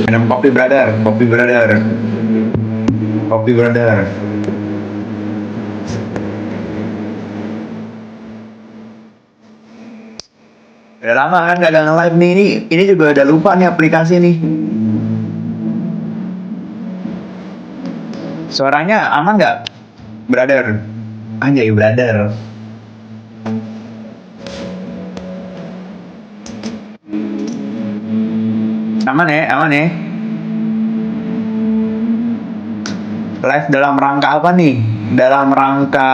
Minum kopi brother, kopi brother, kopi brother. Udah lama kan gak ada nge-live nih, ini juga udah lupa nih aplikasi nih. Suaranya aman nggak, brother? Anjay, brother. Aman ya, aman ya. Live dalam rangka apa nih? Dalam rangka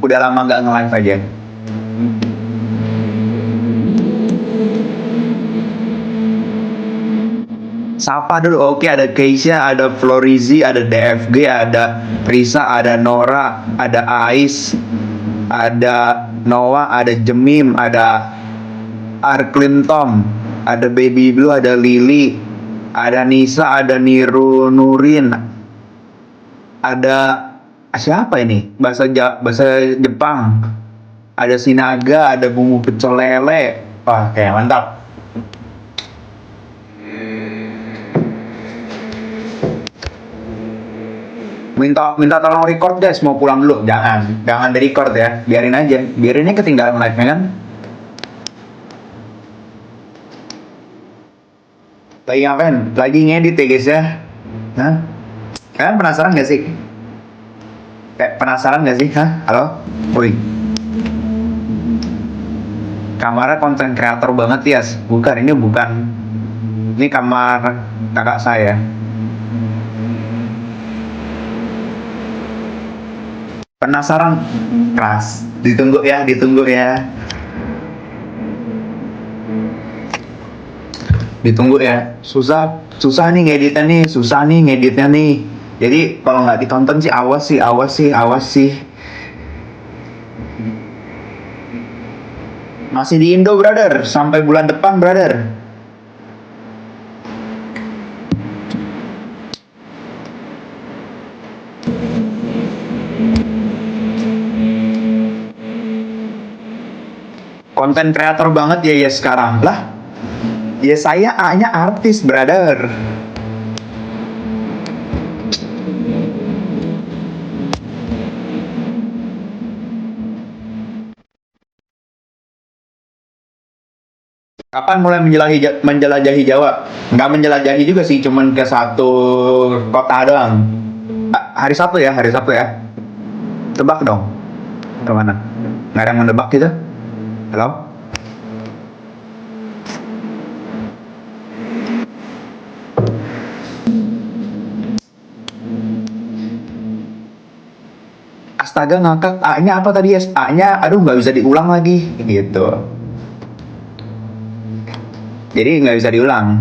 udah lama nggak nge-live aja. Sapa dulu, oke, ada Keisha, ada Florizi, ada DFG, ada Risa, ada Nora, ada Ais, ada Noah, ada Jemim, ada Arklin Tom, ada Baby Blue, ada Lily, ada Nisa, ada Niru Nurin, ada siapa ini? Bahasa Jepang. Ada Sinaga, ada Bumbu Pecel Lele. Wah, kayak mantap. Minta tolong record guys, mau pulang dulu. Jangan di record ya, biarin aja, biarinnya ketinggalan live nya kan. Lagi ngapain? Lagi ngedit ya guys ya. Hah? Kalian penasaran gak sih? Kayak penasaran gak sih? Hah? Halo? Woi. Kamarnya konten kreator banget ya. Bukan, ini bukan. Ini kamar kakak saya. Penasaran? Keras. Ditunggu ya, ditunggu ya. Ditunggu ya. Susah nih ngeditnya nih. Jadi kalau nggak ditonton sih awas sih. Masih di Indo brother, sampai bulan depan brother. Konten kreator banget ya sekarang lah. Ya saya A-nya artis brother. Kapan mulai menjelajahi Jawa? Nggak menjelajahi juga sih, cuman ke satu kota doang. Hari Sabtu ya. Tebak dong. Kemana? Nggak ada yang menebak gitu? Halo? Astaga ngakak, A-nya apa tadi ya? A-nya aduh nggak bisa diulang lagi gitu. Jadi nggak bisa diulang.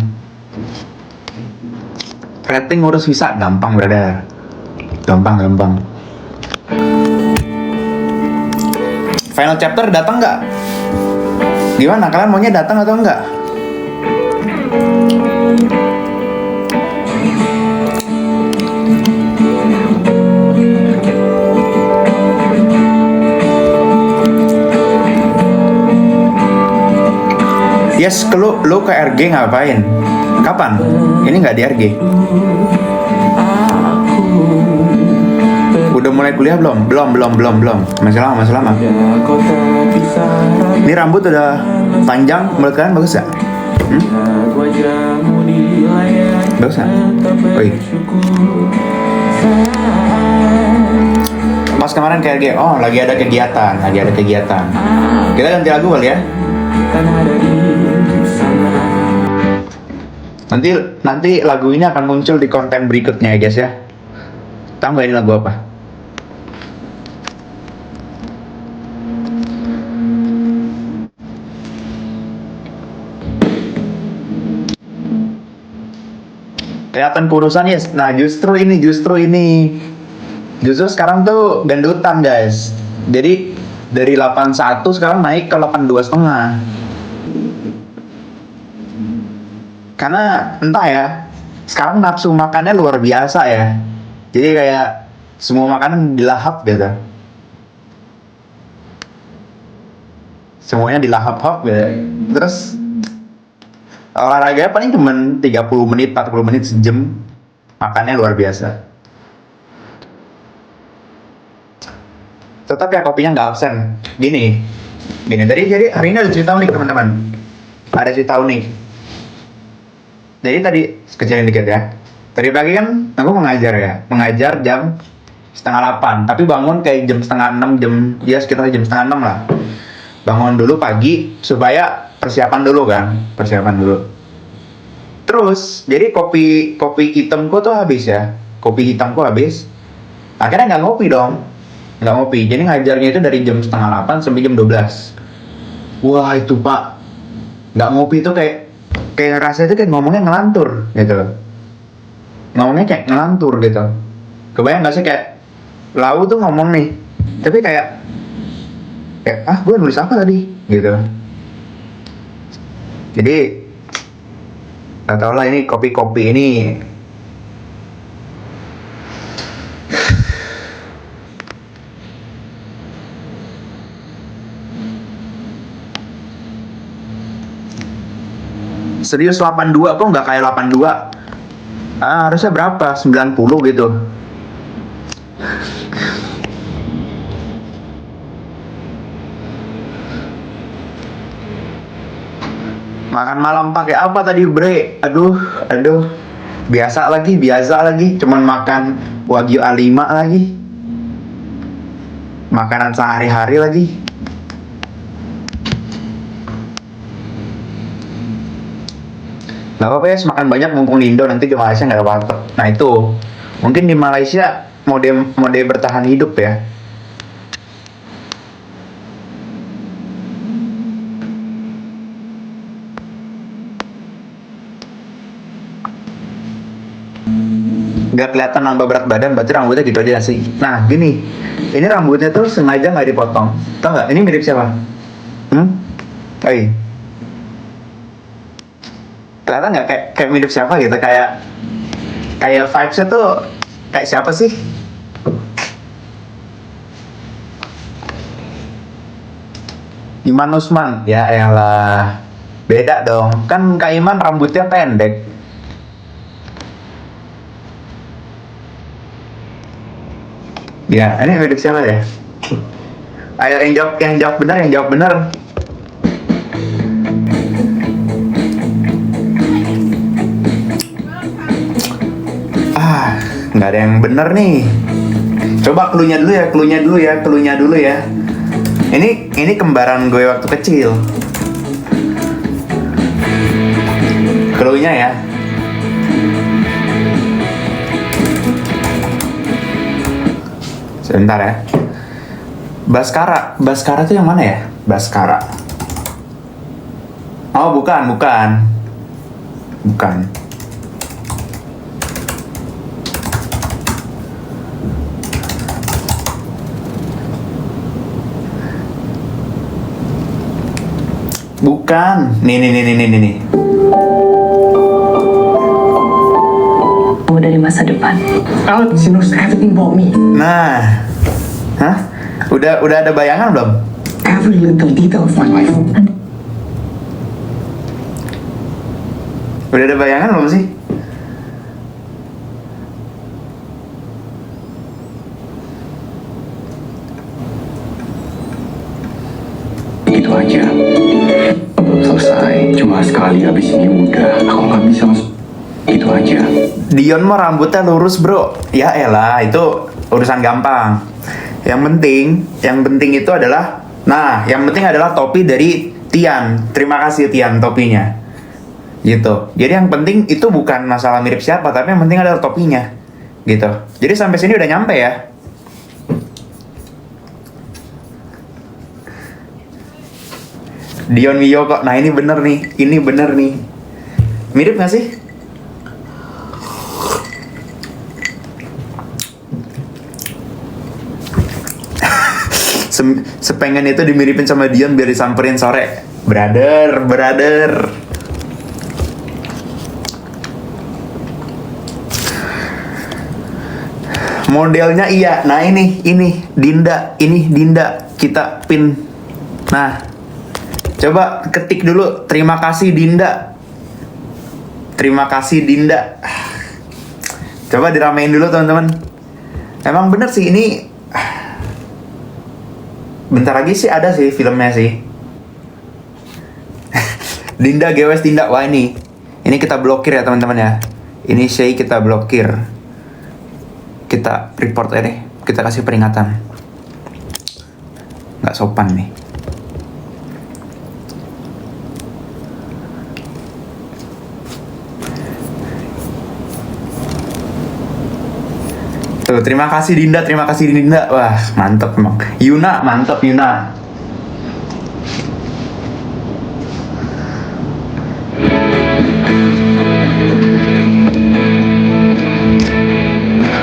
Rating ngurus visa gampang brother. Gampang. Final chapter datang nggak? Gimana, kalian maunya datang atau enggak? Yes, lu ke RG ngapain? Kapan? Ini nggak di RG. Udah mulai kuliah belum? Belum. Masih lama. Ini rambut udah panjang, menurut kalian bagus gak? Bagus gak? Oi. Pas kemarin ke RG, oh lagi ada kegiatan. Kita ganti lagu kali ya. Nanti lagu ini akan muncul di konten berikutnya ya guys ya. Tahu nggak ini lagu apa? Kelihatan kurusan ya. Nah justru sekarang tuh gendutan guys. Jadi dari 81 sekarang naik ke 82,5. Karena entah ya, sekarang nafsu makannya luar biasa ya. Jadi kayak semua makanan dilahap gitu. Semuanya dilahap-hap gitu. Terus Olahraga paling cuman 30 menit, 40 menit, sejam. Makannya luar biasa. Tetap ya kopinya nggak absen. Gini, tadi jadi hari ini ada cerita unik teman-teman. Ada cerita unik. Jadi tadi kecilin dikit ya. Tadi pagi kan aku mengajar jam setengah 8. Tapi bangun kayak jam setengah 6, sekitar jam setengah 6 lah. Bangun dulu pagi supaya persiapan dulu. Terus jadi kopi hitamku tuh habis ya. Kopi hitamku habis. Akhirnya nggak ngopi dong. Jadi ngajarnya itu dari jam setengah 8 sampai jam 12. Wah itu pak, nggak ngopi itu kayak rasanya itu kayak ngomongnya ngelantur gitu. Kebayang nggak sih kayak Lau tuh ngomong nih, tapi kayak gue nulis apa tadi gitu. Jadi nggak tau lah, ini kopi ini serius 82 kok nggak kayak 82. Harusnya berapa? 90 gitu. Makan malam pakai apa tadi bre? Aduh. Biasa lagi. Cuman makan Wagyu A5 lagi. Makanan sehari-hari lagi. Gak apa-apa ya, makan banyak mumpung di Indo, nanti di Malaysia nggak apa-apa. Nah itu, mungkin di Malaysia mode bertahan hidup ya. Gak kelihatan nambah berat badan, berarti rambutnya gitu aja sih. Nah gini, ini rambutnya tuh sengaja nggak dipotong. Tau nggak? Ini mirip siapa? Kelihatan nggak kayak mirip siapa gitu, kayak vibes-nya tuh kayak siapa sih? Iman Usman. Ya elah, beda dong, kan Kak Iman rambutnya pendek. Ya ini mirip siapa ya? Ayo yang jawab benar. Nggak ada yang bener nih. Coba cluenya dulu ya. Ini kembaran gue waktu kecil. Cluenya ya. Sebentar ya. Baskara tuh yang mana ya? Baskara. Oh bukan. Bukan. Nih. Dari masa depan. She knows everything about me. Nah. Hah? Udah ada bayangan belum? Every little detail of my life. Udah ada bayangan belum sih? Itu aja. Belum selesai. Cuma sekali, habis ini udah. Aku nggak bisa masuk. Itu aja. Dion mah rambutnya lurus bro. Ya elah, itu urusan gampang. Yang penting itu adalah, yang penting adalah topi dari Tian. Terima kasih Tian topinya. Gitu. Jadi yang penting itu bukan masalah mirip siapa, tapi yang penting adalah topinya. Gitu. Jadi sampai sini udah nyampe ya. Dion Wiyoko. Nah ini bener nih. Mirip gak sih? Sepengen itu dimiripin sama Dion biar disamperin sore. Brother. Modelnya iya. Nah ini Dinda. Kita pin. Nah, coba ketik dulu. Terima kasih Dinda. Terima kasih Dinda. Coba diramein dulu teman-teman. Emang bener sih ini. Bentar lagi sih ada sih filmnya sih. Dinda gewes Dinda. Wah ini kita blokir ya teman-teman ya. Ini Shay kita blokir. Kita report aja deh. Kita kasih peringatan. Nggak sopan nih. Tuh, terima kasih Dinda, terima kasih Dinda. Wah, mantep emang. Yuna, mantep Yuna.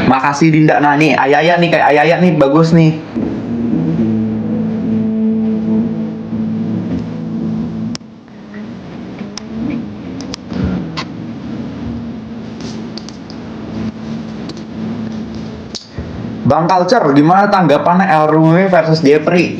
Makasih Dinda. Nah nih, Ayaya nih, kayak Ayaya nih, bagus nih. Bang Culture, gimana tanggapannya El Rumi versus Jeffrey?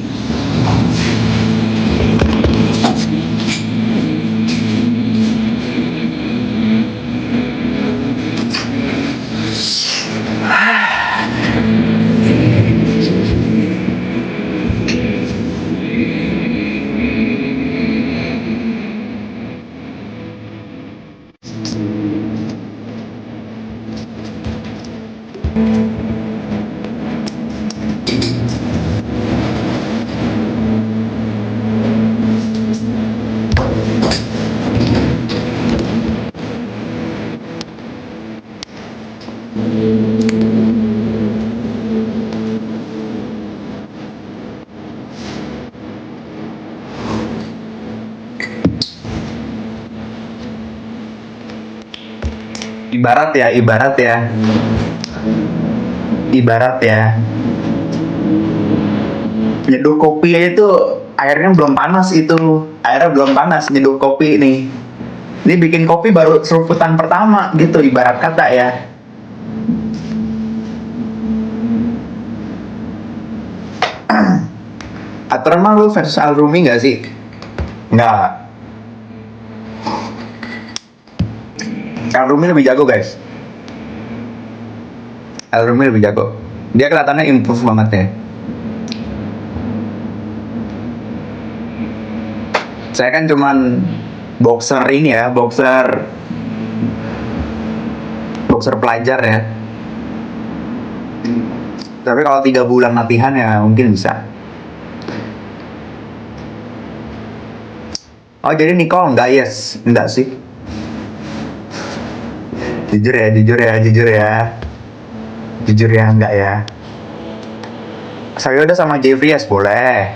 Ibarat ya nyeduh kopi itu airnya belum panas, nyeduh kopi nih. Ini bikin kopi baru seruputan pertama gitu, ibarat kata ya. Aturan mah lu versus Al Rumi nggak sih? Nggak. Al Rumi lebih jago guys. Al Rumi lebih jago. Dia kelihatannya improve banget ya. Saya kan cuman boxer ini ya, boxer pelajar ya. Tapi kalau 3 bulan latihan ya mungkin bisa. Oh jadi Nicole enggak? Yes, enggak sih. Jujur ya enggak ya. Saya udah sama Jeffrey yes, boleh.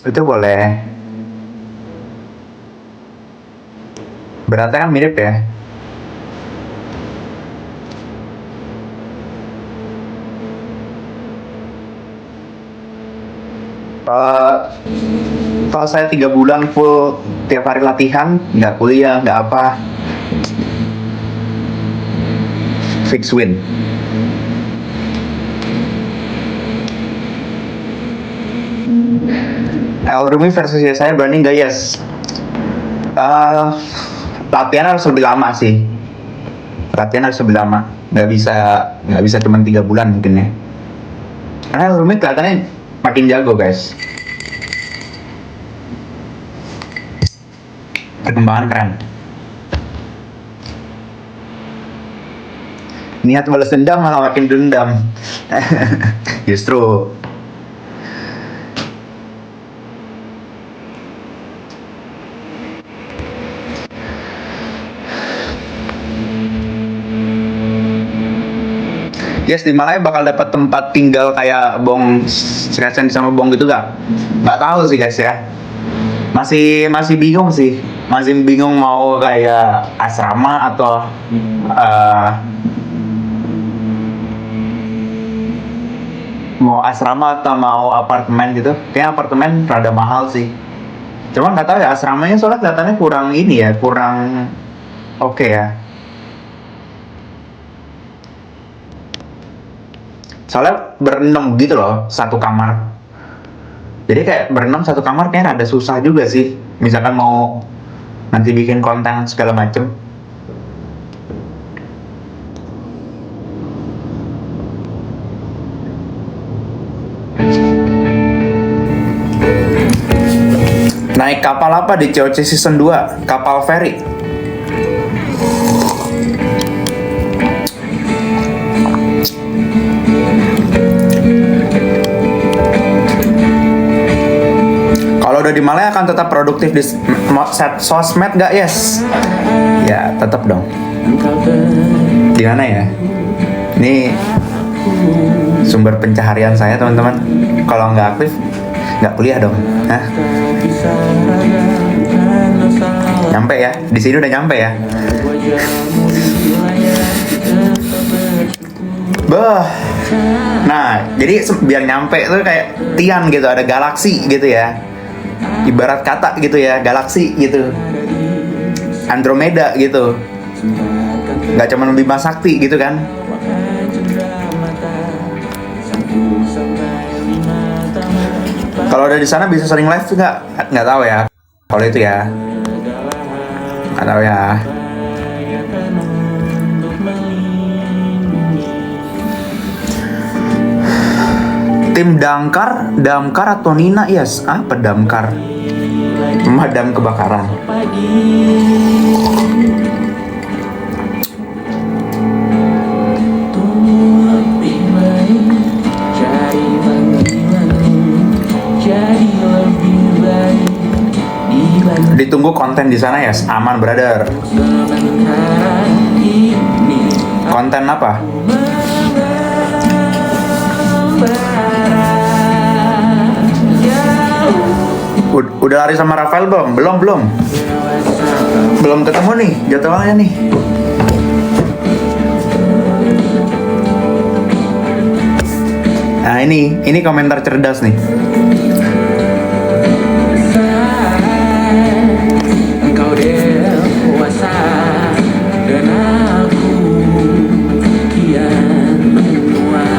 Itu boleh. Beratnya kan mirip ya. Kalau saya 3 bulan full tiap hari latihan, nggak kuliah, nggak apa, fix win. El Rumi versus saya berani nggak? Yes. Latihan harus lebih lama sih. Nggak bisa cuma 3 bulan mungkin ya. Karena El Rumi kelihatannya makin jago guys. Perkembangan keren. Niat balas dendam malah makin dendam. Justru. Yes, di Malaya bakal dapat tempat tinggal kayak Bong Sketsen sama Bong gitu gak? Nggak tahu sih guys ya. Masih bingung sih. Masih bingung mau kayak asrama atau mau apartemen gitu. Kayaknya apartemen rada mahal sih. Cuma nggak tahu ya, asramanya soalnya kelihatannya kurang ini ya, kurang oke ya. Soalnya berenam gitu loh satu kamar. Jadi kayak berenam satu kamar kayaknya ada susah juga sih. Misalkan mau nanti bikin konten segala macem. Naik kapal apa di COC season 2? Kapal feri. Kalau udah di Malaya akan tetap produktif di set sosmed gak? Yes. Ya, tetap dong. Di mana ya? Ini sumber pencaharian saya, teman-teman. Kalau nggak aktif, nggak kuliah dong. Hah? Nyampe ya? Di sini udah nyampe ya? Bah. Nah, jadi biar nyampe tuh kayak Tian gitu, ada galaksi gitu ya. Ibarat kata gitu ya, galaksi gitu. Andromeda gitu. Nggak cuma Bima Sakti gitu kan. Kalau udah di sana bisa sering live nggak? Nggak tahu ya. Kalau itu ya, nggak tahu ya. Tim Damkar atau Nina? Yes, apa Damkar? Pemadam kebakaran. Ditunggu konten di sana ya, yes. Aman brother. Konten apa? Udah lari sama Rafael belum? Belum ketemu nih jadwalnya nih. Nah ini komentar cerdas nih. Engkau dewasa dan aku kian menua.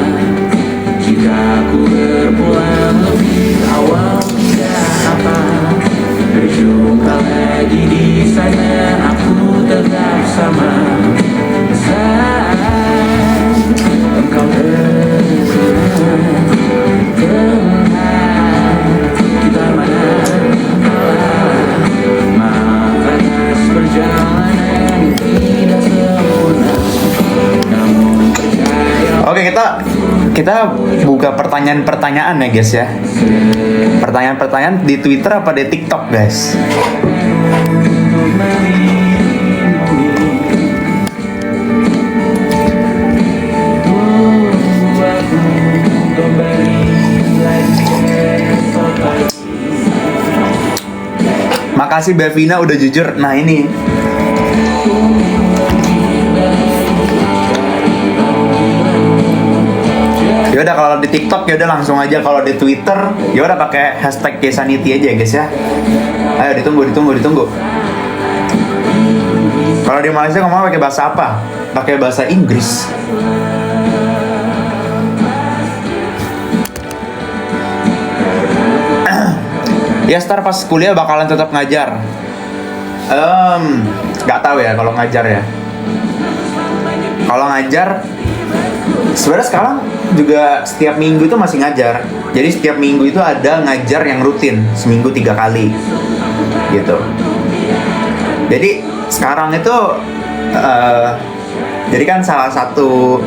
Jika aku berpulang lebih awal tidak apa. Berjumpa lagi di sana, aku tetap sama. Saat engkau berkenan, kita mana maaf atas perjalanan tidak sempurna, namun percaya. Oke, kita buka pertanyaan-pertanyaan ya guys ya. Pertanyaan-pertanyaan di Twitter apa di TikTok guys? Makasih Bevina udah jujur. Nah ini ya udah, kalau di TikTok ya udah langsung aja, kalau di Twitter ya udah pakai hashtag Kesaniti aja ya guys ya. Ayo ditunggu. Kalau di Malaysia ngomong pakai bahasa apa? Pakai bahasa Inggris. Ya Star pas kuliah bakalan tetap ngajar. Nggak tahu ya kalau ngajar ya. Kalau ngajar sebenarnya sekarang juga setiap minggu itu masih ngajar. Jadi setiap minggu itu ada ngajar yang rutin, seminggu 3 kali gitu. Jadi sekarang itu jadi kan salah satu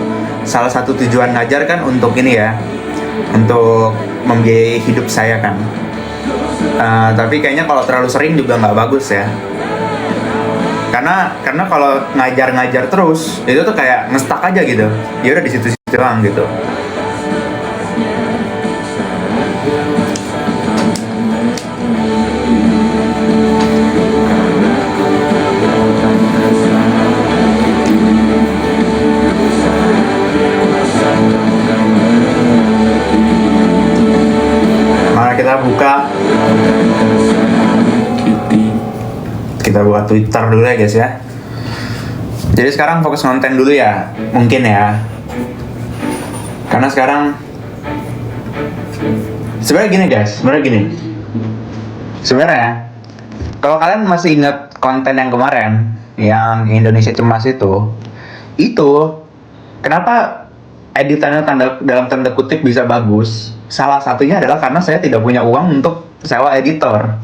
tujuan ngajar kan untuk ini ya, untuk membiayai hidup saya kan. Tapi kayaknya kalau terlalu sering juga nggak bagus ya. Karena kalau ngajar terus itu tuh kayak ngestak aja gitu. Ya udah di situ doang gitu. Mari kita buka Twitter dulu ya guys ya. Jadi sekarang fokus konten dulu ya, mungkin ya. Karena sekarang sebenarnya gini guys, sebenarnya kalau kalian masih ingat konten yang kemarin yang Indonesia Cemas itu kenapa editannya dalam tanda kutip bisa bagus? Salah satunya adalah karena saya tidak punya uang untuk sewa editor,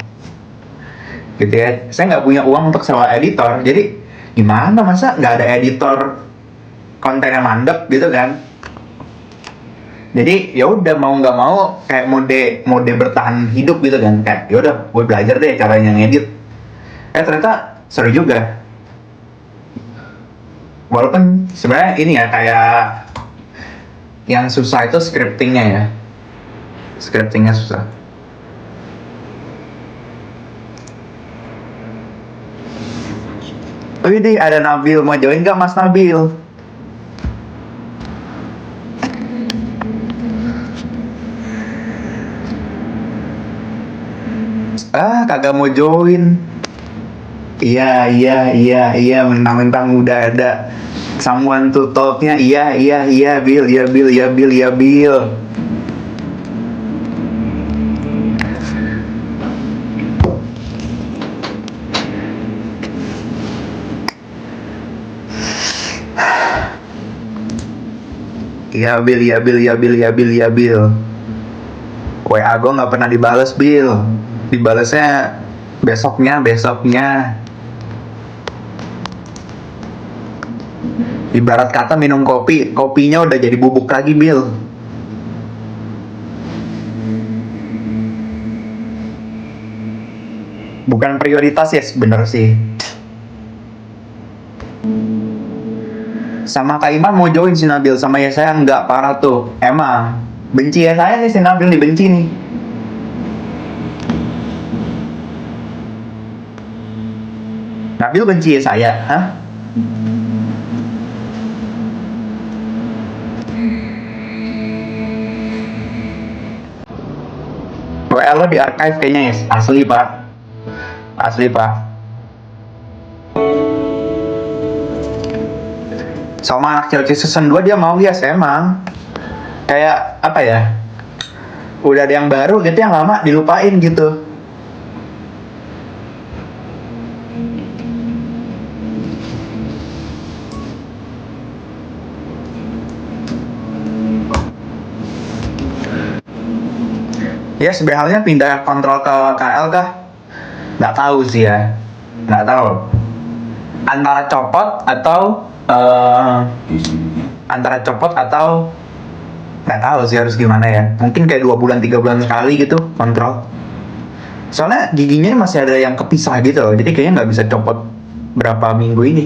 gitu ya. Saya nggak punya uang untuk sewa editor, jadi gimana, masa nggak ada editor kontennya mandek gitu kan? Jadi ya udah, mau nggak mau kayak mode bertahan hidup gitu kan, kayak ya udah gue belajar deh caranya ngedit. Ternyata seru juga, walaupun sebenarnya ini ya kayak yang susah itu scriptingnya susah. Oh ini ada Nabil, mau join nggak Mas Nabil? Kagak mau join. Iya, mentang-mentang udah ada someone to talk-nya. Iya, Bill. Iya, Bill. WA gue nggak pernah dibales, Bill. Dibalesnya besoknya. Ibarat kata minum kopi, kopinya udah jadi bubuk lagi, Bill. Bukan prioritas ya bener sih. Sama Kak Iman mau join si Nabil, sama ya saya nggak, parah tuh. Emang benci ya saya nih, si Nabil dibenci nih. Nabil benci ya saya, hah? WA lo di archive kayaknya ya, asli pak. Sama anak Chelsea season 2 dia mau ya, saya emang kayak apa ya, udah ada yang baru gitu, yang lama dilupain gitu. Ya sebenarnya pindah kontrol ke KL kah? Nggak tahu sih ya, nggak tahu. Antara copot atau nggak tahu sih harus gimana ya. Mungkin kayak 2 bulan 3 bulan sekali gitu kontrol. Soalnya giginya masih ada yang kepisah gitu loh, jadi kayaknya nggak bisa copot berapa minggu ini.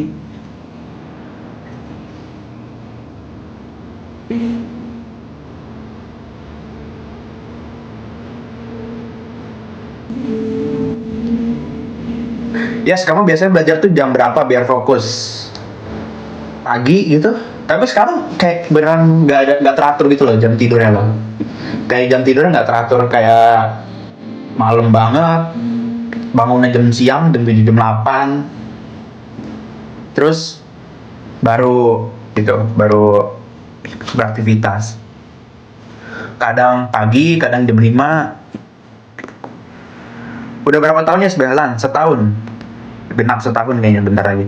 Yes, kamu biasanya belajar tuh jam berapa biar fokus? Pagi gitu. Tapi sekarang kayak beneran nggak teratur gitu loh jam tidurnya loh. Kayak jam tidurnya nggak teratur, kayak malam banget, bangunnya jam siang, jam 7, jam 8. Terus baru beraktivitas. Kadang pagi, kadang jam 5. Udah berapa tahun ya sebelan? Setahun. Genap setahun kayaknya bentar lagi.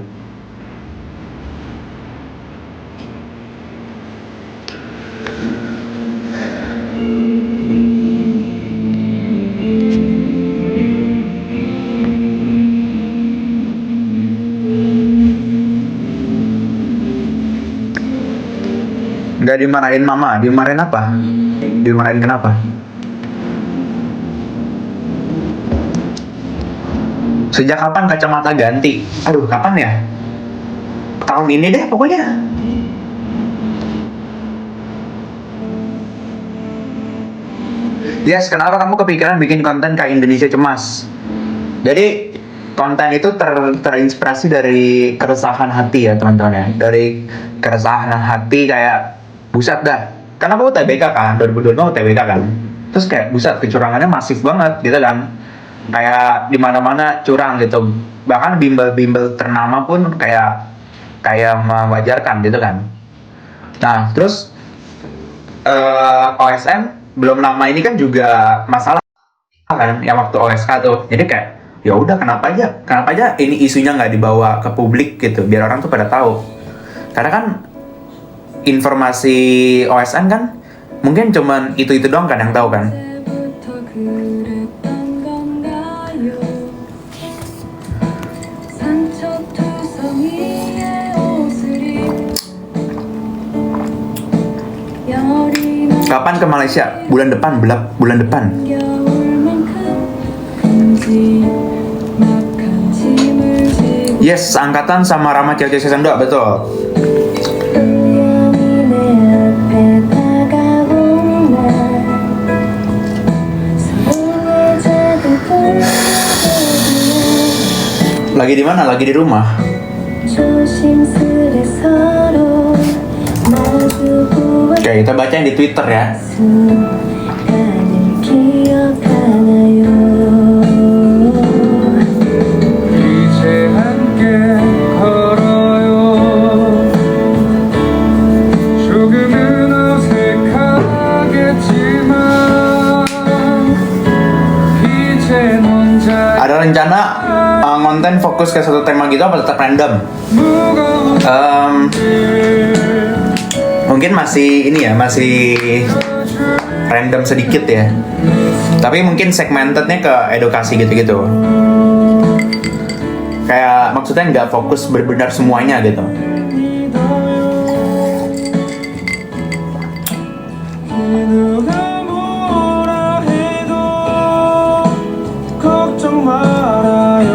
Nggak dimarahin mama, dimarahin apa? Dimarahin kenapa? Sejak kapan kacamata ganti? Aduh, kapan ya? Tahun ini deh pokoknya. Yes, kenapa kamu kepikiran bikin konten kayak Indonesia Cemas? Jadi konten itu terinspirasi dari keresahan hati ya teman-teman ya. Dari keresahan hati kayak buset dah. Karena aku UTBK kan, 2025 UTBK kan. Terus kayak buset, kecurangannya masif banget gitu kan. Kayak di mana-mana curang gitu. Bahkan bimbel-bimbel ternama pun kayak mewajarkan gitu kan. Nah, terus OSN belum lama ini kan juga masalah kan yang waktu OSK tuh. Jadi kayak ya udah kenapa aja ini isunya nggak dibawa ke publik gitu, biar orang tuh pada tahu. Karena kan informasi OSN kan mungkin cuman itu doang kan yang tahu kan. Kapan ke Malaysia? Bulan depan. Yes, angkatan sama Rama Cewek Season 2, betul. Lagi di mana? Lagi di rumah. Oke, kita bacain di Twitter ya. 이제 함께 걸어요. 조금은 어색하겠지만 이젠 혼자 Ada rencana konten fokus ke satu tema gitu apa tetap random? 무거운 Mungkin masih ini ya, masih random sedikit ya. Tapi mungkin segmentednya ke edukasi gitu-gitu. Kayak maksudnya nggak fokus benar-benar semuanya gitu. 누가 뭐라 해도 걱정 말아요.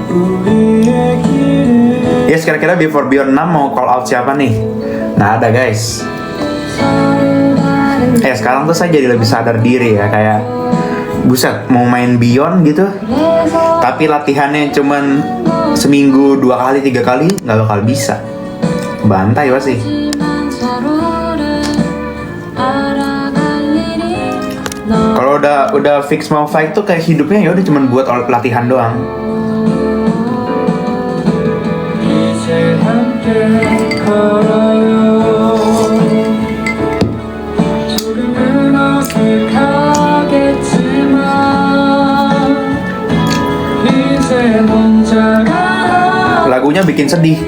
우리의 길을 Yes, kira-kira Before Beyond 6 mau call out siapa nih? Nah ada guys. Sekarang tuh saya jadi lebih sadar diri ya, kayak buset mau main Beyond gitu, tapi latihannya cuman seminggu 2 kali 3 kali nggak bakal bisa. Bantai pasti. Kalau udah fix mau fight tuh kayak hidupnya ya udah cuman buat latihan doang. 이제 함께 걸어요. 조금은 어색하겠지만 이제 혼자가 Lagunya bikin sedih.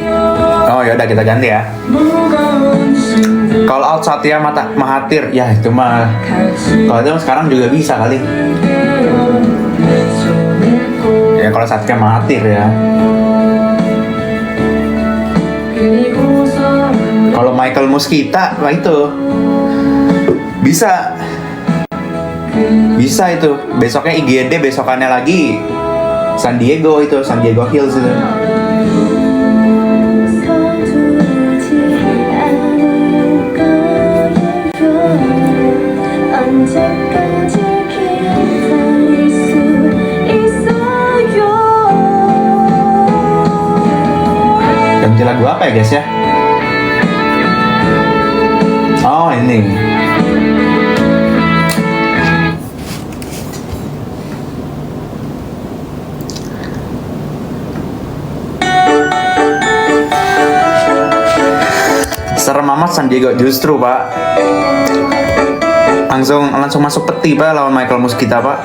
Oh ya udah kita ganti ya. 무거운 짐들 Call out Satya Mahathir. Ya itu mah kalau itu sekarang juga bisa kali. Ya kalau Satya Mahathir ya. Kalau Michael Muskita, wah itu bisa itu. Besoknya IGD, besokannya lagi San Diego Hills itu. Ganti lagu apa ya guys ya? Oh ini. Serem amat San Diego justru pak. Langsung masuk peti pak lawan Michael Muskita pak.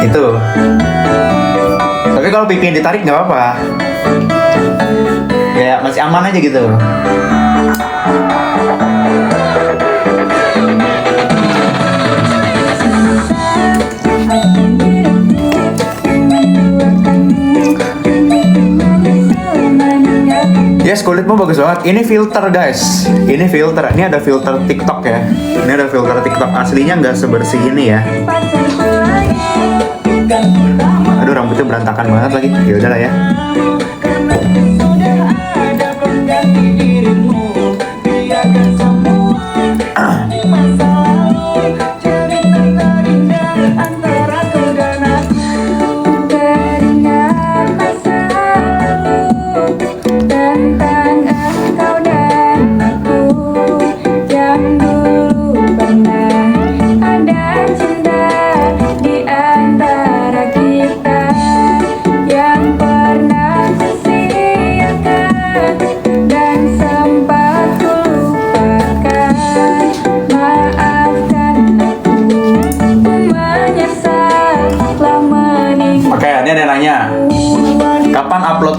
Itu. Tapi kalau pipinya ditarik nggak apa-apa. Ya masih aman aja gitu. Yes, kulitmu bagus banget. Ini filter guys. Ini filter. Ini ada filter TikTok ya. Ini ada filter TikTok. Aslinya nggak sebersih ini ya. Aduh rambutnya berantakan banget lagi. Ya udahlah ya.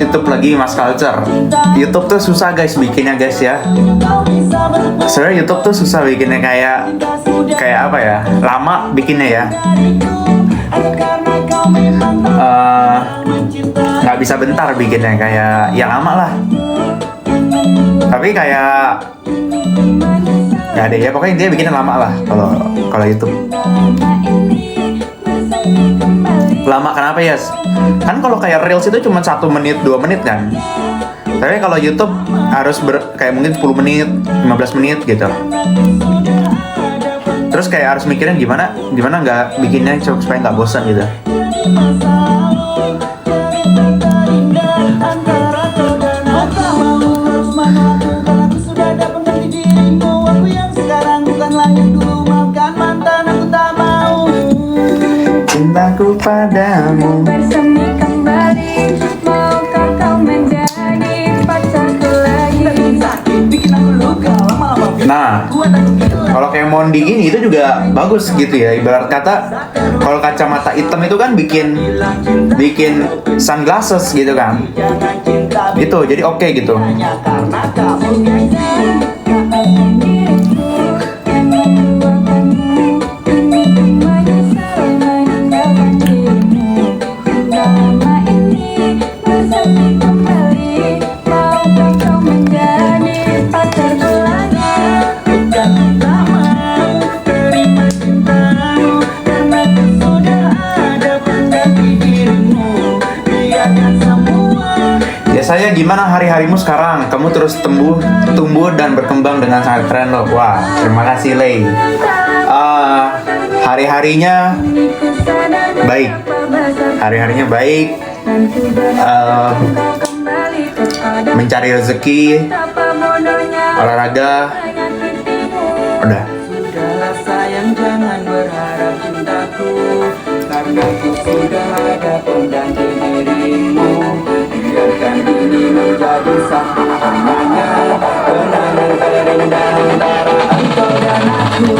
YouTube lagi Mas Culture. YouTube tuh susah guys bikinnya guys ya. Sebenarnya YouTube tuh susah bikinnya, kayak apa ya? Lama bikinnya ya. Nggak bisa bentar bikinnya, kayak ya lama lah. Tapi kayak nggak ada ya, pokoknya dia bikinnya lama lah kalau YouTube. Lama kenapa ya? Kan kalau kayak Reels itu cuma 1 menit 2 menit kan. Tapi kalau YouTube harus kayak mungkin 10 menit 15 menit gitu. Terus kayak harus mikirin gimana nggak bikinnya supaya nggak bosan gitu. Cintaku padamu bersemi kembali, maukah kau menjadi pacarku lagi? Nah, kalau kayak Mondi gini itu juga bagus gitu ya. Ibarat kata kalau kacamata hitam itu kan bikin sunglasses gitu kan. Itu jadi oke gitu. Biasanya gimana hari-harimu sekarang? Kamu terus tumbuh dan berkembang dengan sangat keren loh. Wah, terima kasih Lei. Hari-harinya baik. Hari-harinya baik. Mencari rezeki, olahraga, udah. Sudahlah sayang, jangan berharap cintaku, karena ku sudah ada pengganti dirimu. Biarkan ini menjadi satu namanya, kenangan terindah antara engkau dan aku.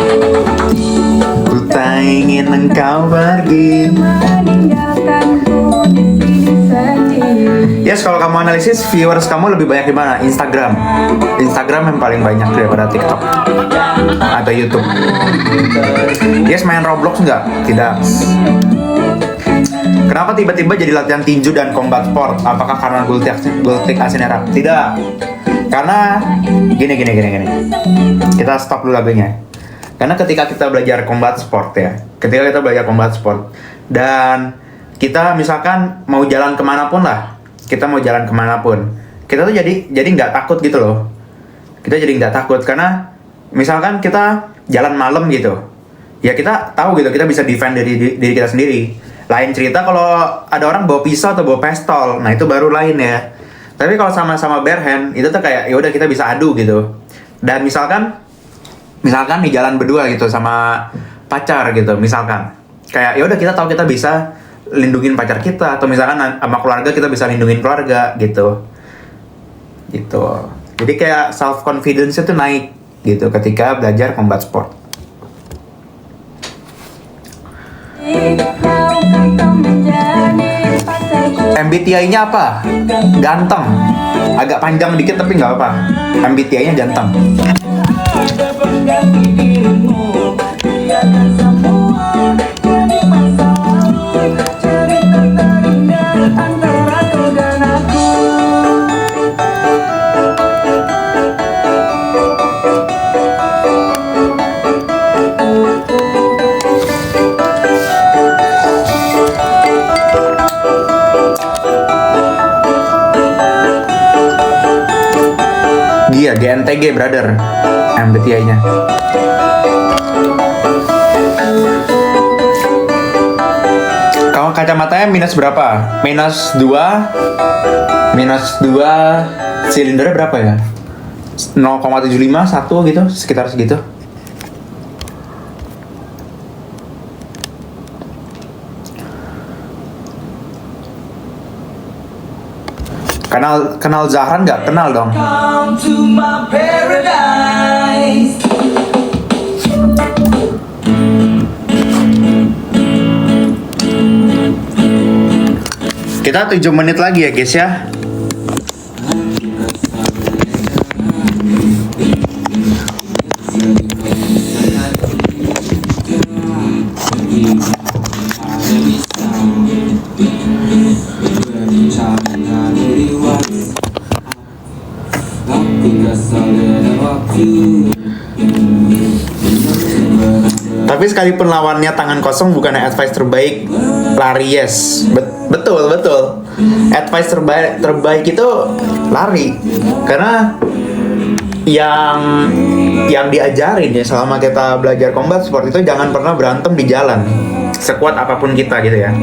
Ku tak ingin engkau pergi. Meninggalkanku di sini sendiri. Yes, kalau kamu analisis viewers kamu lebih banyak di mana? Instagram. Instagram yang paling banyak daripada TikTok atau YouTube. Yes, main Roblox nggak? Tidak. Kenapa tiba-tiba jadi latihan tinju dan combat sport? Apakah karena Gultik Asinera? Tidak. Karena gini. Kita stop dulu lagunya. Karena ketika kita belajar combat sport ya, dan kita misalkan mau jalan kemanapun lah, kita tuh jadi nggak takut gitu loh. Kita jadi nggak takut karena misalkan kita jalan malam gitu, ya kita tahu gitu, kita bisa defend diri kita sendiri. Lain cerita kalau ada orang bawa pisau atau bawa pistol, nah itu baru lain ya. Tapi kalau sama-sama bare hand, itu tuh kayak ya udah kita bisa adu gitu. Dan misalkan di jalan berdua gitu sama pacar gitu, misalkan kayak ya udah kita tahu kita bisa lindungin pacar kita, atau misalkan sama keluarga kita bisa lindungin keluarga gitu. Jadi kayak self confidence itu naik gitu ketika belajar combat sport. MBTI-nya apa? Ganteng. Agak panjang dikit tapi nggak apa. MBTI-nya ganteng. Ada pengganti dirimu, biarkan semua jadi masa lalu, cerita terindah antara kau dan aku. Dia GNTG brother. MBTI-nya. Kalau kacamatanya minus berapa? Minus 2 silindernya berapa ya? 0,75 1 gitu, sekitar segitu. Kenal Zahran nggak? Kenal dong. Come to my paradise. Kita 7 menit lagi ya guys ya. Tapi sekalipun lawannya tangan kosong, bukan advice terbaik lari, yes. Betul. Advice terbaik itu lari. Karena yang diajarin ya selama kita belajar combat sport itu jangan pernah berantem di jalan, sekuat apapun kita gitu ya.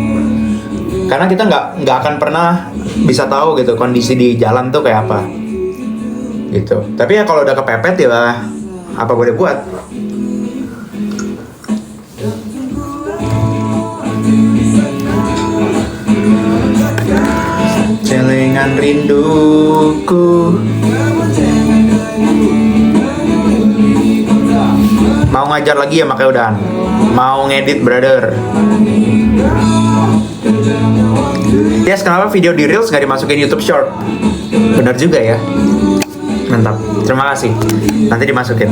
Karena kita nggak akan pernah bisa tahu gitu kondisi di jalan tuh kayak apa gitu. Tapi ya kalau udah kepepet ya apa boleh buat. Celengan rinduku. Mau ngajar lagi ya makanya udahan. Mau ngedit brother. Yes, kenapa video di Reels gak dimasukin YouTube Short? Bener juga ya. Mantap, terima kasih. Nanti dimasukin.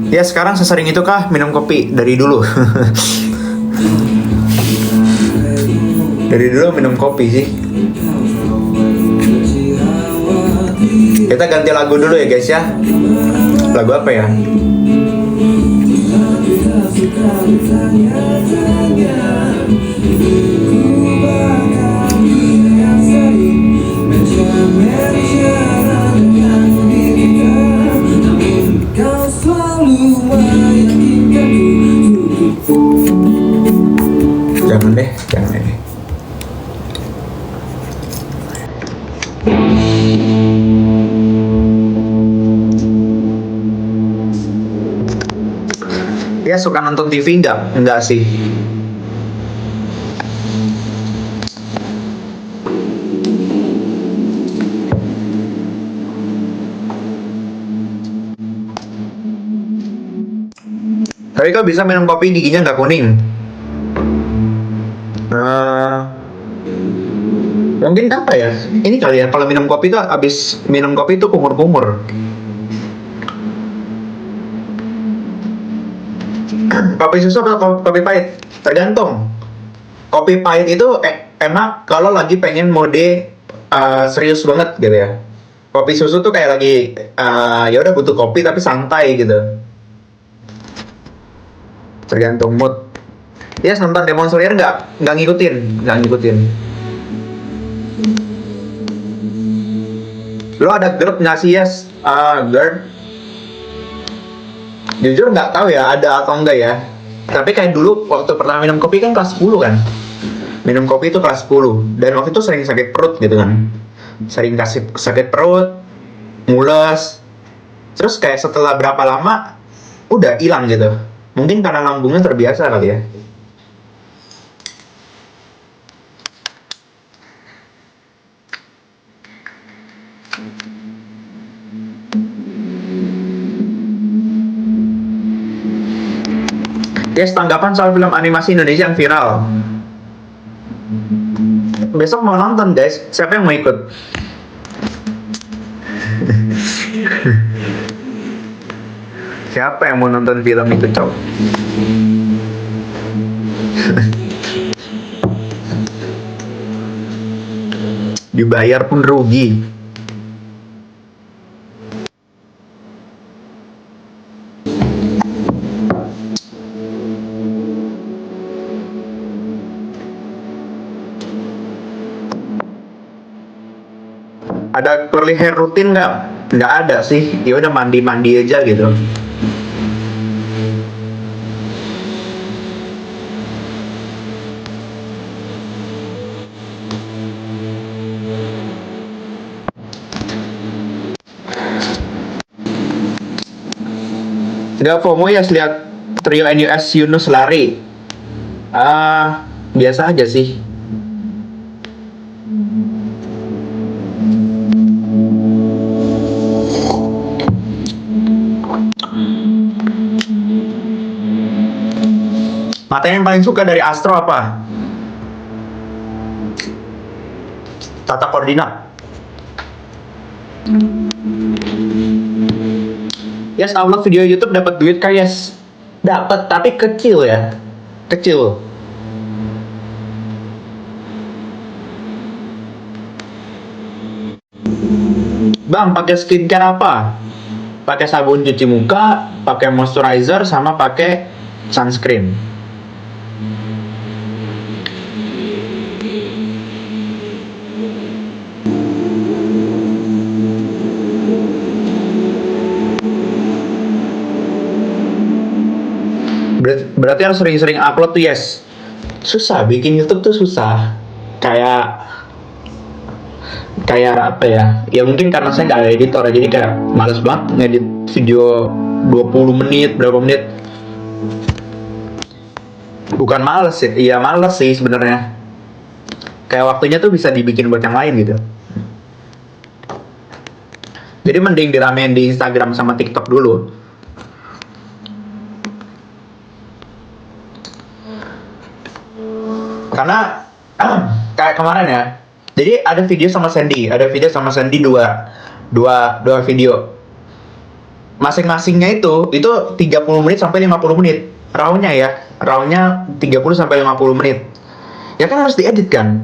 Ya sekarang sesering itu kah minum kopi dari dulu? Dari dulu minum kopi sih. Kita ganti lagu dulu ya guys ya. Lagu apa ya? Jangan deh. Ya suka nonton TV nggak? Enggak sih. Tapi kok bisa minum kopi giginya nggak kuning? Mungkin apa ya? Ini kali ya, kalau minum kopi tuh abis minum kopi tuh kumur-kumur. Kopi susu atau kopi pahit? Tergantung. Kopi pahit itu enak kalau lagi pengen mode serius banget gitu ya. Kopi susu tuh kayak lagi ya udah butuh kopi tapi santai gitu. Tergantung mood. Yes, nonton Demon Slayer nggak ngikutin. Lo ada grup nggak sih, Yes? Girl. Jujur nggak tahu ya ada atau enggak ya. Tapi kayak dulu waktu pertama minum kopi kan kelas 10 kan. Minum kopi itu kelas 10 dan waktu itu sering sakit perut gitu kan. Sering sakit perut, mules. Terus kayak setelah berapa lama udah hilang gitu. Mungkin karena lambungnya terbiasa kali ya. Yes, tanggapan soal film animasi Indonesia yang viral. Besok mau nonton guys, siapa yang mau ikut? Siapa yang mau nonton film itu, cow? Dibayar pun rugi. Ada curly hair rutin nggak? Nggak ada sih. Ya udah mandi aja gitu. Nggak FOMO ya lihat trio NUS Yunus lari. Biasa aja sih. Matanya yang paling suka dari Astro apa? Tata koordinat. Yes, upload video YouTube dapat duit kah? Yes, dapat, tapi kecil ya, kecil. Bang, pakai skincare apa? Pakai sabun cuci muka, pakai moisturizer, sama pakai sunscreen. Berarti harus sering-sering upload tuh, yes. Susah, bikin YouTube tuh susah. Kayak apa ya? Ya mungkin karena saya nggak ada editor, jadi kayak males banget ngedit video 20 menit, berapa menit. Bukan males sih, iya males sih sebenarnya. Kayak waktunya tuh bisa dibikin buat yang lain gitu. Jadi mending diramein di Instagram sama TikTok dulu. Karena kayak kemarin ya. Jadi ada video sama Sandy, dua video. Masing-masingnya itu 30 menit sampai 50 menit. Rawnya 30 sampai 50 menit. Ya kan harus diedit kan.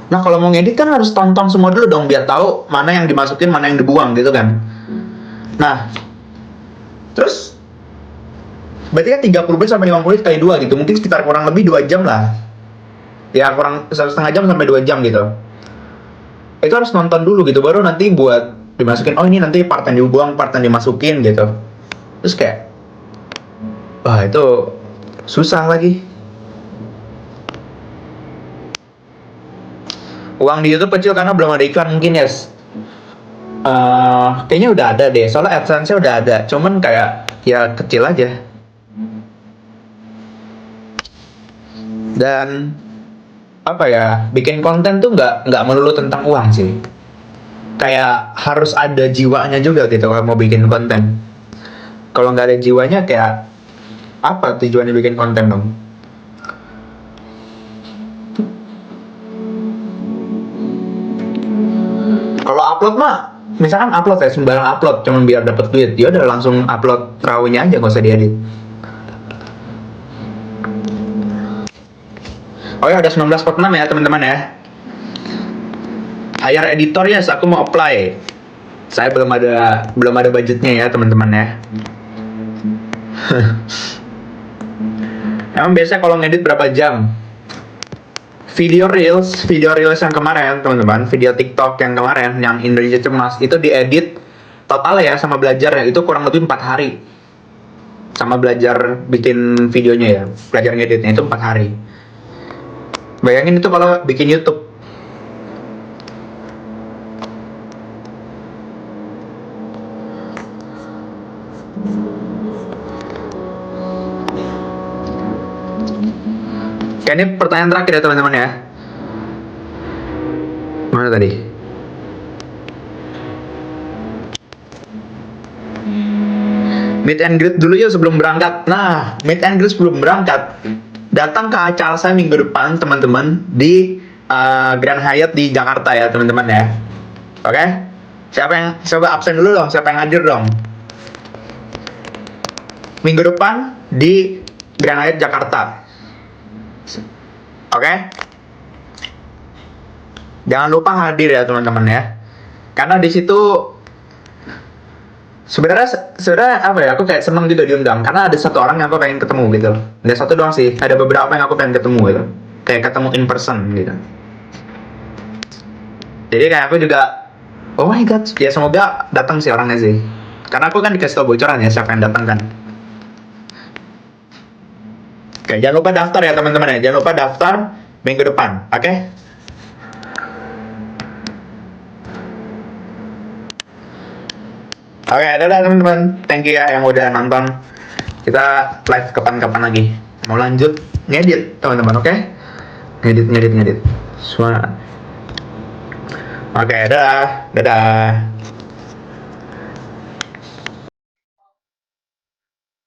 Nah, kalau mau ngedit kan harus tonton semua dulu dong biar tahu mana yang dimasukin, mana yang dibuang gitu kan. Nah, terus berarti kan 30 menit sampai 50 menit kali 2 gitu. Mungkin sekitar kurang lebih 2 jam lah. Ya kurang 1,5 jam sampai 2 jam gitu. Itu harus nonton dulu gitu, baru nanti buat dimasukin. Oh, ini nanti part yang dibuang, part yang dimasukin gitu. Terus kayak, wah itu susah lagi. Uang di YouTube kecil karena belum ada iklan mungkin, yes. Kayaknya udah ada deh, soalnya AdSense-nya udah ada, cuman kayak ya kecil aja. Dan apa ya, bikin konten tuh nggak melulu tentang uang sih. Kayak harus ada jiwanya juga gitu kalau mau bikin konten. Kalau nggak ada jiwanya, kayak apa tujuannya bikin konten dong? Kalau upload mah, misalkan upload ya, sembarang upload cuman biar dapet duit, ya udah langsung upload rawnya aja, nggak usah diedit. Oh ya, ada 19.6 ya teman-teman ya. Hire editor, yes, aku mau apply. Saya belum ada budgetnya ya teman-teman ya. Emang biasa kalau ngedit berapa jam? Video reels yang kemarin teman-teman, video TikTok yang kemarin, yang Indonesia Cemas, itu diedit total ya sama belajar ya, itu kurang lebih 4 hari. Sama belajar bikin videonya ya, belajar ngeditnya itu 4 hari. Bayangin itu kalau bikin YouTube. Oke, ini pertanyaan terakhir ya teman-teman ya. Mana tadi? Meet and greet dulu yuk sebelum berangkat. Nah, meet and greet sebelum berangkat. Datang ke acara saya minggu depan teman-teman di Grand Hyatt di Jakarta ya teman-teman ya. Oke? Siapa yang coba absen dulu dong? Siapa yang hadir dong? Minggu depan di Grand Hyatt Jakarta. Oke? Jangan lupa hadir ya teman-teman ya. Karena di situ sebenarnya apa ya, aku kayak seneng juga diundang karena ada satu orang yang aku pengen ketemu gitu. Ada satu doang sih, ada beberapa yang aku pengen ketemu gitu, kayak ketemu in person gitu. Jadi kayak aku juga, oh my god, ya semoga datang sih orangnya sih, karena aku kan dikasih tau bocoran ya siapa yang datang kan. Oke, jangan lupa daftar ya teman-teman ya, jangan lupa daftar minggu depan, oke? Oke, dadah teman-teman. Thank you ya yang udah nonton. Kita live kapan-kapan lagi. Mau lanjut ngedit teman-teman, oke? Ngedit. Semua. Oke, dadah.